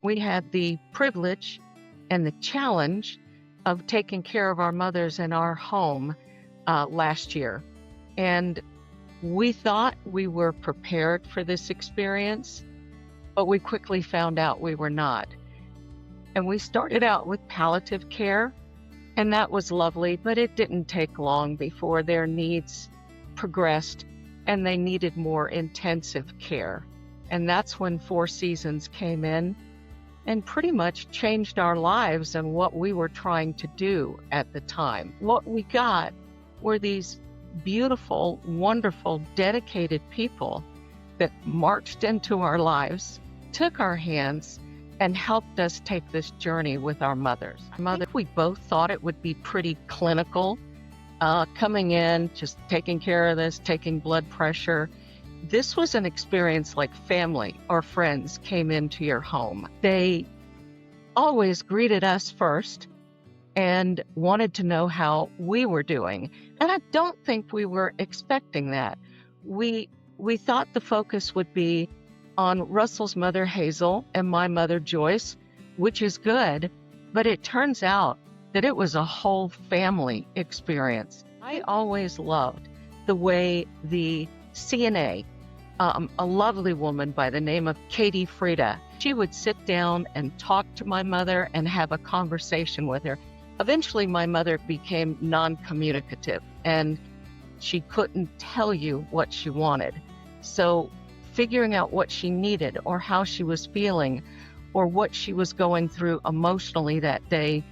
We had the privilege and the challenge of taking care of our mothers in our home last year. And we thought we were prepared for this experience, but we quickly found out we were not. And we started out with palliative care, and that was lovely, but it didn't take long before their needs progressed and they needed more intensive care. And that's when Four Seasons came in and pretty much changed our lives and what we were trying to do at the time. What we got were these beautiful, wonderful, dedicated people that marched into our lives, took our hands, and helped us take this journey with our mothers. We both thought it would be pretty clinical, coming in, just taking care of this, taking blood pressure. This was an experience like family or friends came into your home. They always greeted us first and wanted to know how we were doing. And I don't think we were expecting that. We thought the focus would be on Russell's mother, Hazel, and my mother, Joyce, which is good, but it turns out that it was a whole family experience. I always loved the way the CNA, a lovely woman by the name of Katie Frieda, she would sit down and talk to my mother and have a conversation with her. Eventually, my mother became non-communicative, and she couldn't tell you what she wanted. So figuring out what she needed or how she was feeling or what she was going through emotionally that day,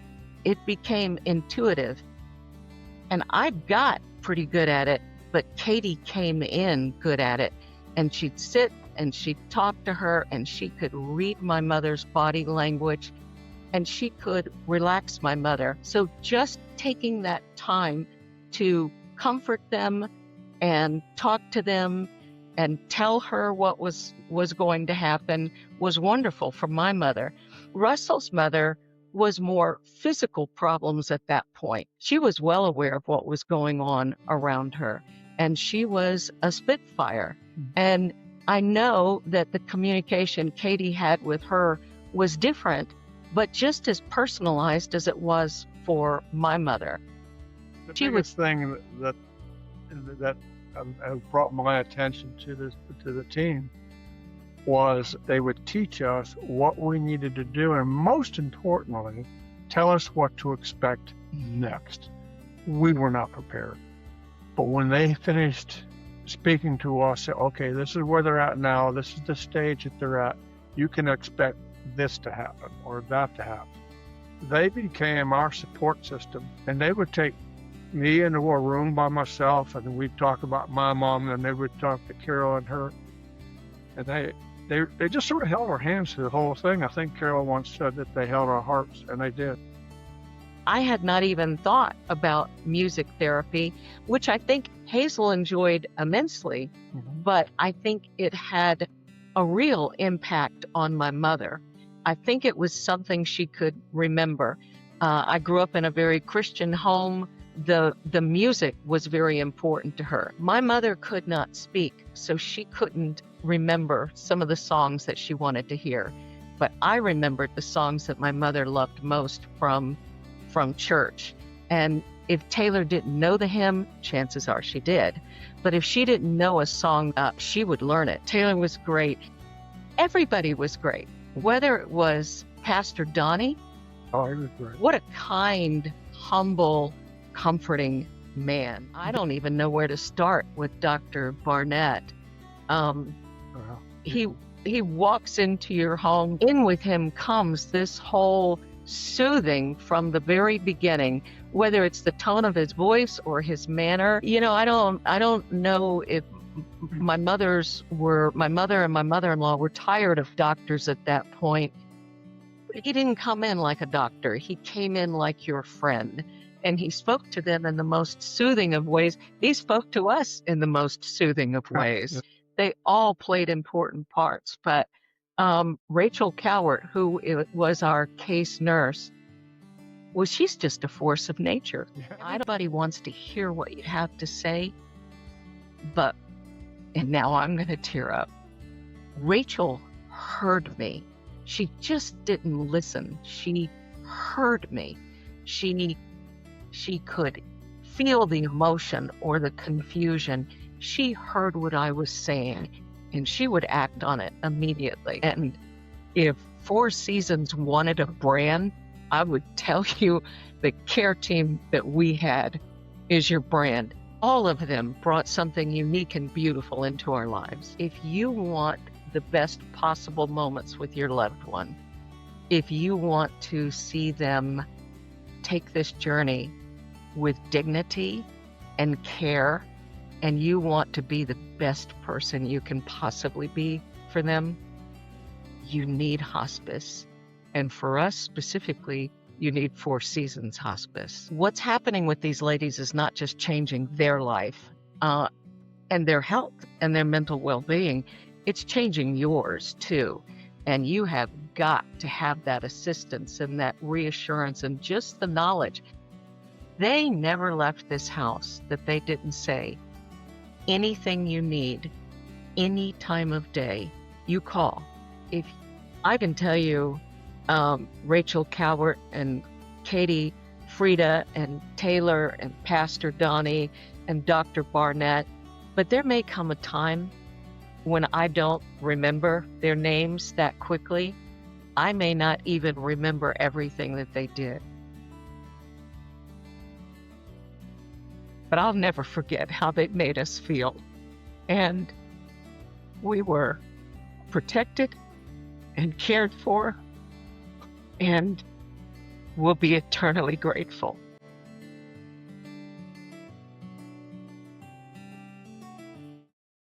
it became intuitive. And I got pretty good at it, but Katie came in good at it. And she'd sit and she'd talk to her, and she could read my mother's body language, and she could relax my mother. So just taking that time to comfort them and talk to them and tell her what was going to happen was wonderful for my mother. Russell's mother was more physical problems at that point. She was well aware of what was going on around her, and she was a Spitfire. And I know that the communication Katie had with her was different, but just as personalized as it was for my mother. The biggest thing that brought my attention to the team was they would teach us what we needed to do, and most importantly, tell us what to expect next. We were not prepared. But when they finished speaking to us, said, okay, this is where they're at now, this is the stage that they're at, you can expect this to happen or that to happen. They became our support system, and they would take me into a room by myself, and we'd talk about my mom, and they would talk to Carol and her. And they just sort of held our hands through the whole thing. I think Carol once said that they held our hearts, and they did. I had not even thought about music therapy, which I think Hazel enjoyed immensely, but I think it had a real impact on my mother. I think it was something she could remember. I grew up in a very Christian home. The music was very important to her. My mother could not speak, so she couldn't remember some of the songs that she wanted to hear. But I remembered the songs that my mother loved most from church. And if Taylor didn't know the hymn, chances are she did. But if she didn't know a song, she would learn it. Taylor was great. Everybody was great. Whether it was Pastor Donnie, Oh, he was great. what a kind, humble, comforting man. I don't even know where to start with Dr. Barnett. He walks into your home. In with him comes this whole soothing from the very beginning, whether it's the tone of his voice or his manner. You know, I don't know if my mother and my mother-in-law were tired of doctors at that point. He didn't come in like a doctor. He came in like your friend, and he spoke to them in the most soothing of ways. He spoke to us in the most soothing of ways. They all played important parts, but Rachel Cowart, who was our case nurse, she's just a force of nature. Nobody wants to hear what you have to say, and now I'm going to tear up. Rachel heard me. She just didn't listen. She heard me. She could feel the emotion or the confusion. She heard what I was saying, and she would act on it immediately. And if Four Seasons wanted a brand, I would tell you the care team that we had is your brand. All of them brought something unique and beautiful into our lives. If you want the best possible moments with your loved one, if you want to see them take this journey with dignity and care, and you want to be the best person you can possibly be for them, you need hospice. And for us specifically, you need Four Seasons Hospice. What's happening with these ladies is not just changing their life and their health and their mental well-being, it's changing yours too. And you have got to have that assistance and that reassurance and just the knowledge. They never left this house that they didn't say, anything you need, any time of day, you call. If I can tell you, Rachel Calvert and Katie, Frida and Taylor and Pastor Donnie and Dr. Barnett, but there may come a time when I don't remember their names that quickly. I may not even remember everything that they did. But I'll never forget how they made us feel. And we were protected and cared for, and we'll be eternally grateful.